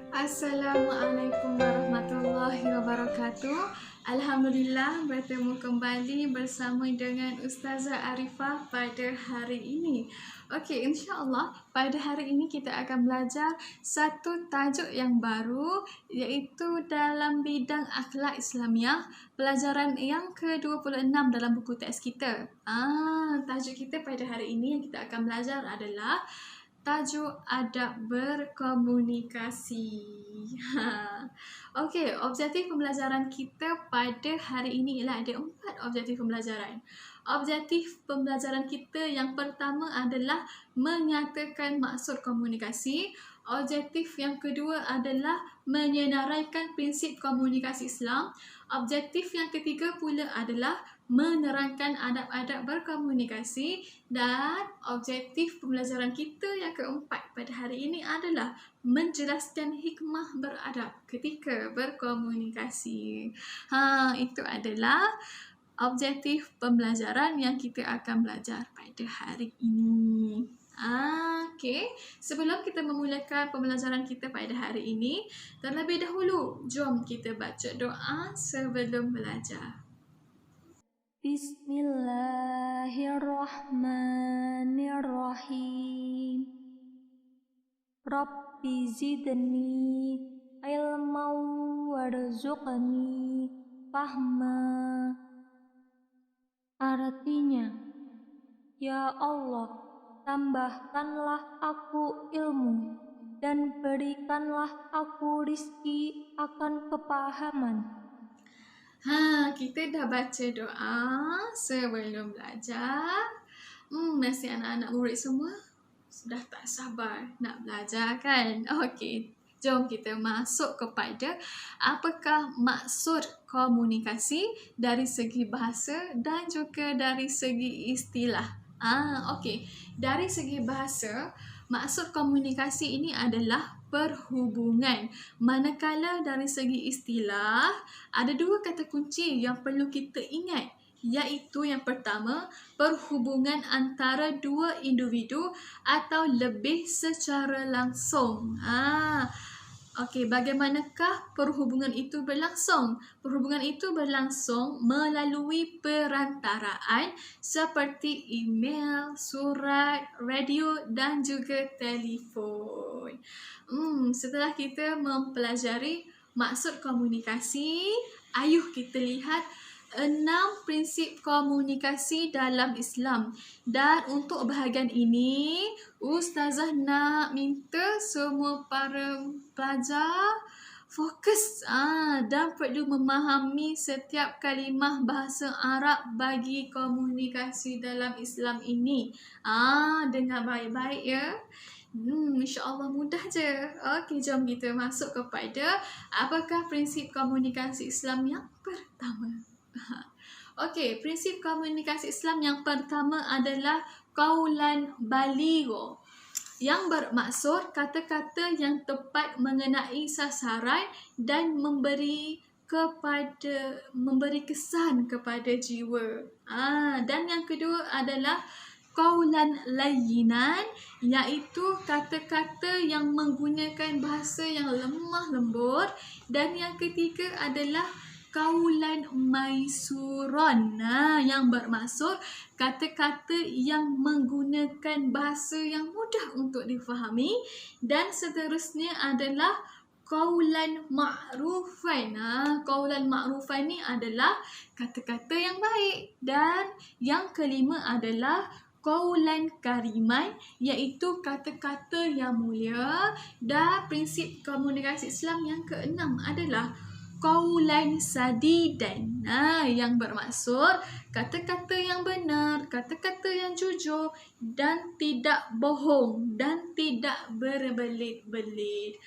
Assalamualaikum warahmatullahi wabarakatuh. Alhamdulillah bertemu kembali bersama dengan Ustazah Arifah pada hari ini. Okey, insya-Allah pada hari ini kita akan belajar satu tajuk yang baru, iaitu dalam bidang akhlak Islamiah, pelajaran yang ke-26 dalam buku teks kita. Tajuk kita pada hari ini yang kita akan belajar adalah tajuk adab berkomunikasi. Okey, objektif pembelajaran kita pada hari ini ialah ada 4 objektif pembelajaran. Objektif pembelajaran kita yang pertama adalah menyatakan maksud komunikasi. Objektif yang kedua adalah menyenaraikan prinsip komunikasi Islam. Objektif yang ketiga pula adalah menerangkan adab-adab berkomunikasi, dan objektif pembelajaran kita yang keempat pada hari ini adalah menjelaskan hikmah beradab ketika berkomunikasi. Itu adalah objektif pembelajaran yang kita akan belajar pada hari ini. Okey, sebelum kita memulakan pembelajaran kita pada hari ini, terlebih dahulu jom kita baca doa sebelum belajar. Bismillahirrahmanirrahim. Rabbi zidni ilman warzuqni fahma. Artinya, ya Allah, tambahkanlah aku ilmu dan berikanlah aku rizki akan kepahaman. Kita dah baca doa sebelum belajar. Masih anak-anak murid semua sudah tak sabar nak belajar kan? Okey, jom kita masuk kepada apakah maksud komunikasi dari segi bahasa dan juga dari segi istilah. Okey, dari segi bahasa, maksud komunikasi ini adalah perhubungan. Manakala dari segi istilah, ada 2 kata kunci yang perlu kita ingat, iaitu yang pertama, perhubungan antara 2 individu atau lebih secara langsung. Okey, bagaimanakah perhubungan itu berlangsung? Perhubungan itu berlangsung melalui perantaraan seperti email, surat, radio dan juga telefon. Setelah kita mempelajari maksud komunikasi, ayuh kita lihat 6 prinsip komunikasi dalam Islam. Dan untuk bahagian ini, Ustazah nak minta semua para pelajar fokus dan perlu memahami setiap kalimah bahasa Arab bagi komunikasi dalam Islam ini. Dengar baik-baik ya. InsyaAllah mudah je. Okey, jom kita masuk kepada apakah prinsip komunikasi Islam yang pertama. Okey, prinsip komunikasi Islam yang pertama adalah qaulan baligh, yang bermaksud kata-kata yang tepat mengenai sasaran dan memberi kesan kepada jiwa. Dan yang kedua adalah qaulan layyinan, iaitu kata-kata yang menggunakan bahasa yang lemah lembut, dan yang ketiga adalah qaulan maisuran, yang bermaksud kata-kata yang menggunakan bahasa yang mudah untuk difahami, dan seterusnya adalah qaulan ma'rufan. Qaulan ma'rufan ni adalah kata-kata yang baik, dan yang kelima adalah qaulan kariman, iaitu kata-kata yang mulia, dan prinsip komunikasi Islam yang keenam adalah qaulan sadidan, yang bermaksud kata-kata yang benar, kata-kata yang jujur dan tidak bohong dan tidak berbelit-belit.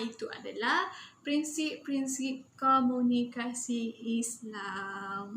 Itu adalah prinsip-prinsip komunikasi Islam.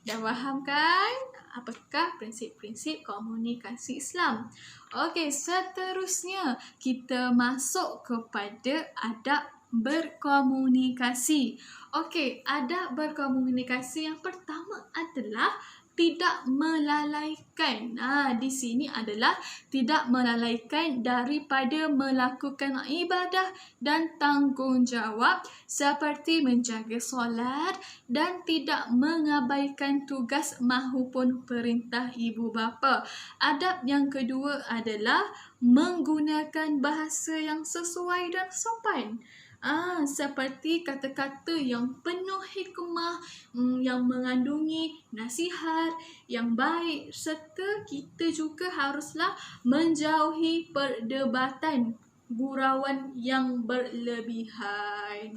Dah faham kan apakah prinsip-prinsip komunikasi Islam? Okey, seterusnya kita masuk kepada adab berkomunikasi. Okey, adab berkomunikasi yang pertama adalah tidak melalaikan. Di sini adalah tidak melalaikan daripada melakukan ibadah dan tanggungjawab seperti menjaga solat dan tidak mengabaikan tugas mahupun perintah ibu bapa. Adab yang kedua adalah menggunakan bahasa yang sesuai dan sopan. Seperti kata-kata yang penuh hikmah, yang mengandungi nasihat yang baik, serta kita juga haruslah menjauhi perdebatan gurauan yang berlebihan.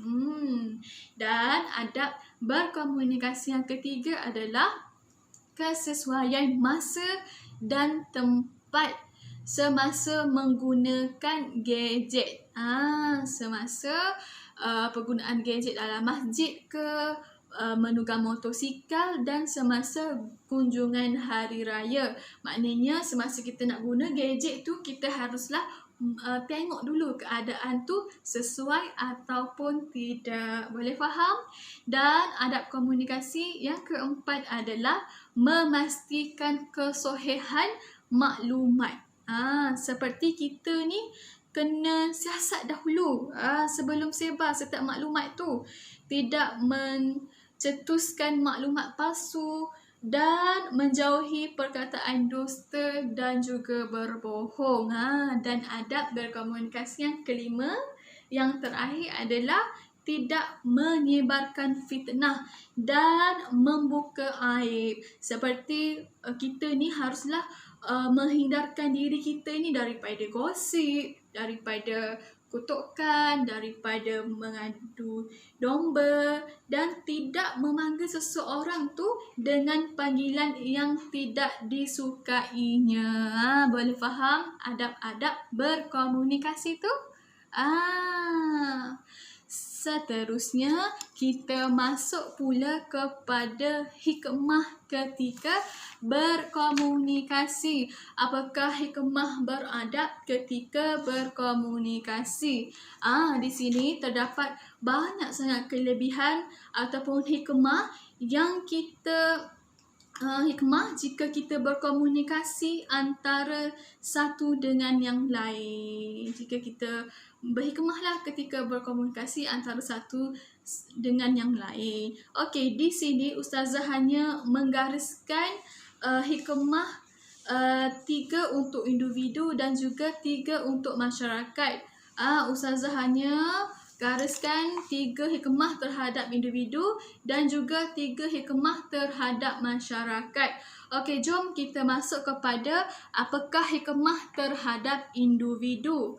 Dan adab berkomunikasi yang ketiga adalah kesesuaian masa dan tempat semasa menggunakan gadget. Semasa penggunaan gadget dalam masjid ke, menunggang motosikal dan semasa kunjungan hari raya. Maknanya semasa kita nak guna gadget tu, kita haruslah tengok dulu keadaan tu sesuai ataupun tidak. Boleh faham? Dan adab komunikasi yang keempat adalah memastikan kesohihan maklumat. Seperti kita ni kena siasat dahulu sebelum sebar setiap maklumat tu. Tidak mencetuskan maklumat palsu dan menjauhi perkataan dusta dan juga berbohong. Dan adab berkomunikasi yang kelima, yang terakhir adalah tidak menyebarkan fitnah dan membuka aib. Seperti kita ni haruslah menghindarkan diri kita ni daripada gosip, daripada kutukan, daripada mengadu domba dan tidak memanggil seseorang tu dengan panggilan yang tidak disukainya. Boleh faham adab-adab berkomunikasi tu? Seterusnya, kita masuk pula kepada hikmah ketika berkomunikasi. Apakah hikmah beradab ketika berkomunikasi? Di sini terdapat banyak sangat kelebihan ataupun hikmah yang kita hikmah jika kita berkomunikasi antara satu dengan yang lain. Jika kita berhikmahlah ketika berkomunikasi antara satu dengan yang lain. Okey, di sini Ustazah hanya menggariskan hikmah 3 untuk individu dan juga 3 untuk masyarakat. Ustazah hanya gariskan 3 hikmah terhadap individu dan juga 3 hikmah terhadap masyarakat. Okey, jom kita masuk kepada apakah hikmah terhadap individu.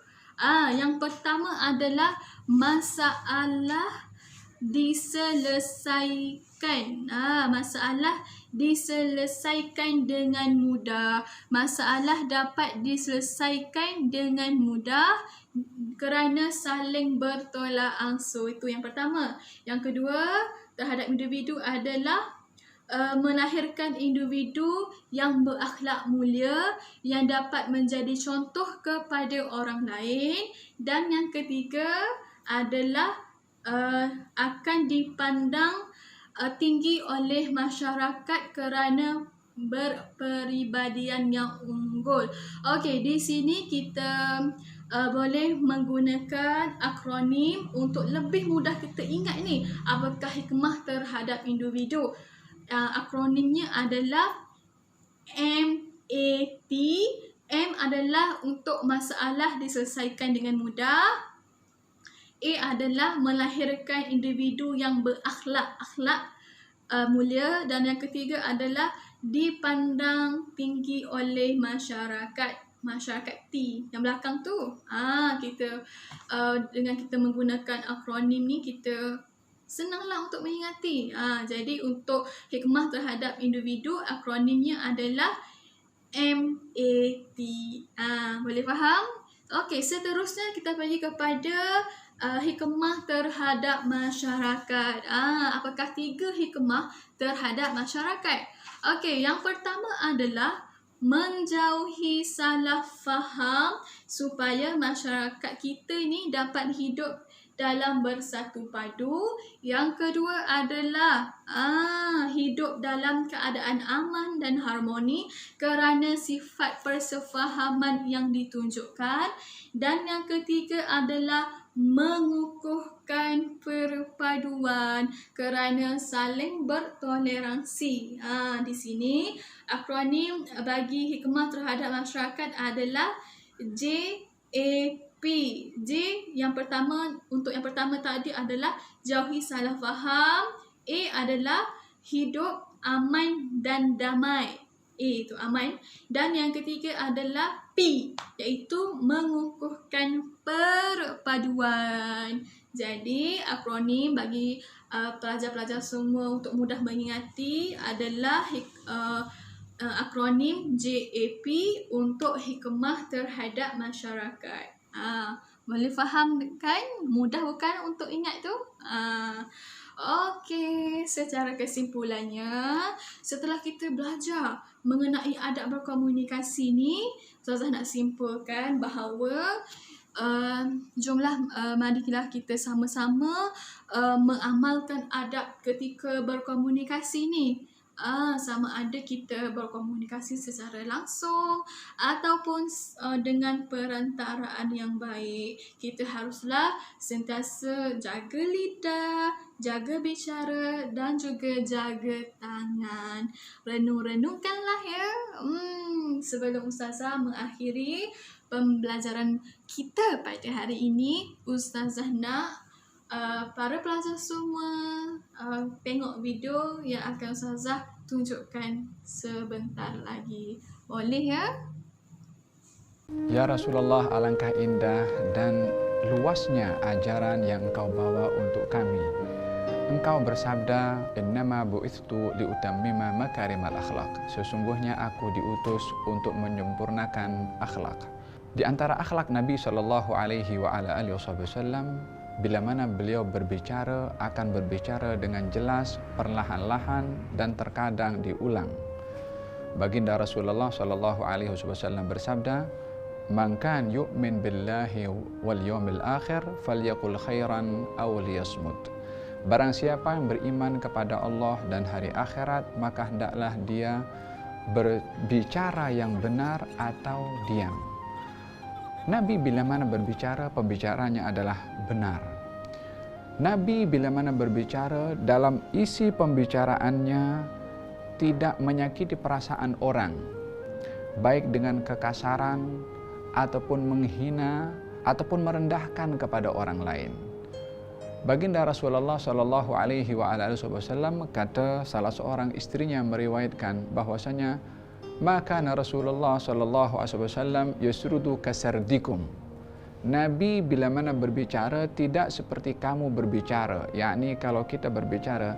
Yang pertama adalah masalah diselesaikan. Masalah diselesaikan dengan mudah. Masalah dapat diselesaikan dengan mudah kerana saling bertolak ansur. Itu yang pertama. Yang kedua, terhadap individu adalah melahirkan individu yang berakhlak mulia, yang dapat menjadi contoh kepada orang lain. Dan yang ketiga adalah akan dipandang tinggi oleh masyarakat kerana berperibadian yang unggul. Okey, di sini kita boleh menggunakan akronim untuk lebih mudah kita ingat ni apakah hikmah terhadap individu. Akronimnya adalah MAT. M adalah untuk masalah diselesaikan dengan mudah. A adalah melahirkan individu yang berakhlak mulia. Dan yang ketiga adalah dipandang tinggi oleh masyarakat. Masyarakat T yang belakang tu. Kita dengan kita menggunakan akronim ni, kita senanglah untuk mengingati. Jadi untuk hikmah terhadap individu, akronimnya adalah MAT. Boleh faham? Okey, seterusnya kita pergi kepada hikmah terhadap masyarakat. Apakah 3 hikmah terhadap masyarakat? Okey, yang pertama adalah menjauhi salah faham supaya masyarakat kita ni dapat hidup dalam bersatu padu. Yang kedua adalah hidup dalam keadaan aman dan harmoni kerana sifat persefahaman yang ditunjukkan. Dan yang ketiga adalah mengukuhkan perpaduan kerana saling bertoleransi. Di sini akronim bagi hikmah terhadap masyarakat adalah JAP. J yang pertama, untuk yang pertama tadi adalah jauhi salah faham. A adalah hidup aman dan damai. A itu aman. Dan yang ketiga adalah P, iaitu mengukuhkan perpaduan. Jadi akronim bagi pelajar-pelajar semua untuk mudah mengingati adalah akronim JAP untuk hikmah terhadap masyarakat. Boleh faham kan? Mudah bukan untuk ingat tu? Okey, secara kesimpulannya, setelah kita belajar mengenai adab berkomunikasi ni, Ustazah nak simpulkan bahawa jomlah marilah kita sama-sama mengamalkan adab ketika berkomunikasi ni. Sama ada kita berkomunikasi secara langsung ataupun dengan perantaraan yang baik. Kita haruslah sentiasa jaga lidah, jaga bicara dan juga jaga tangan. Renung-renungkanlah ya. Sebelum Ustazah mengakhiri pembelajaran kita pada hari ini, Ustazah nak para pelajar semua tengok video yang akan Ustazah tunjukkan sebentar lagi. Boleh ya? Ya Rasulullah, alangkah indah dan luasnya ajaran yang engkau bawa untuk kami. Engkau bersabda, "Innama bu'ithtu liutammima makarimal akhlak." Sesungguhnya aku diutus untuk menyempurnakan akhlak. Di antara akhlak Nabi sallallahu alaihi wasallam, bila mana beliau berbicara, akan berbicara dengan jelas, perlahan-lahan dan terkadang diulang. Baginda Rasulullah sallallahu alaihi wasallam bersabda, "Man kan yu'min billahi wal yawmil akhir falyaqul khairan aw liyasmut." Barang siapa yang beriman kepada Allah dan hari akhirat, maka hendaklah dia berbicara yang benar atau diam. Nabi bila mana berbicara, pembicaranya adalah benar. Nabi bila mana berbicara, dalam isi pembicaraannya tidak menyakiti perasaan orang, baik dengan kekasaran ataupun menghina ataupun merendahkan kepada orang lain. Baginda Rasulullah sallallahu alaihi wasallam kata salah seorang istrinya meriwayatkan bahwasanya maka Rasulullah sallallahu alaihi wasallam yasrudu kasardikum. Nabi bila mana berbicara tidak seperti kamu berbicara, yakni kalau kita berbicara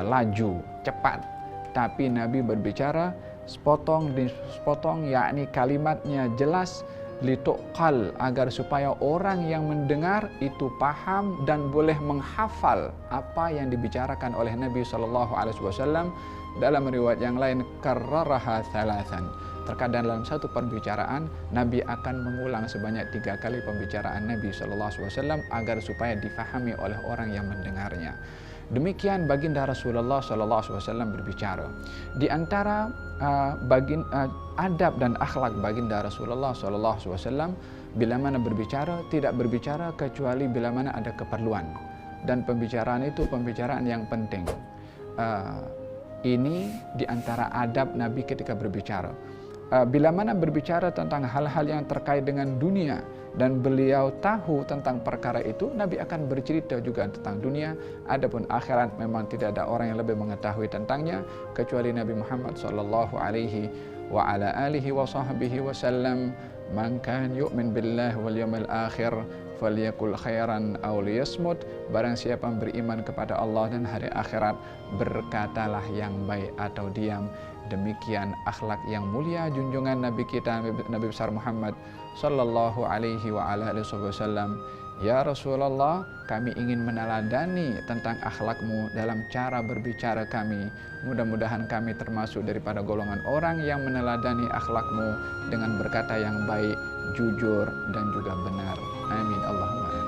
laju, cepat, tapi Nabi berbicara sepotong demi sepotong, yakni kalimatnya jelas, lituqal, agar supaya orang yang mendengar itu paham dan boleh menghafal apa yang dibicarakan oleh Nabi sallallahu alaihi wasallam. Dalam riwayat yang lain, karraraha thalathan. Terkadang dalam satu perbicaraan Nabi akan mengulang sebanyak 3 kali pembicaraan Nabi sallallahu alaihi wasallam agar supaya difahami oleh orang yang mendengarnya. Demikian baginda Rasulullah sallallahu alaihi wasallam berbicara. Di antara adab dan akhlak baginda Rasulullah sallallahu alaihi wasallam, bila mana berbicara tidak berbicara kecuali bila mana ada keperluan, dan pembicaraan itu pembicaraan yang penting. Ini di antara adab Nabi ketika berbicara. Bila mana berbicara tentang hal-hal yang terkait dengan dunia dan beliau tahu tentang perkara itu, Nabi akan bercerita juga tentang dunia. Adapun akhirat memang tidak ada orang yang lebih mengetahui tentangnya kecuali Nabi Muhammad sallallahu alaihi wa ala alihi wa sahbihi wasallam. Man kan yu'min billahi wal yawmil akhir falyakul khairan aw liyasmut. Barang siapa yang beriman kepada Allah dan hari akhirat, berkatalah yang baik atau diam. Demikian akhlak yang mulia junjungan Nabi kita, Nabi besar Muhammad sallallahu alaihi wa ala alihi wasallam. Ya Rasulullah, kami ingin meneladani tentang akhlakmu dalam cara berbicara kami. Mudah-mudahan kami termasuk daripada golongan orang yang meneladani akhlakmu dengan berkata yang baik, jujur dan juga benar. Amin Allahumma amin.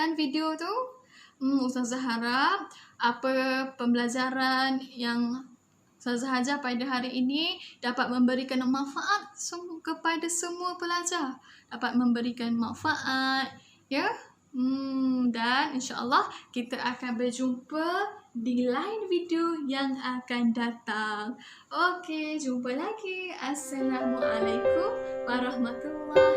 kan video tu? Ustazah harap apa pembelajaran yang Ustazah ajar pada hari ini dapat memberikan manfaat kepada semua pelajar. Dapat memberikan manfaat, ya. Dan insya-Allah kita akan berjumpa di lain video yang akan datang. Okey, jumpa lagi. Assalamualaikum warahmatullahi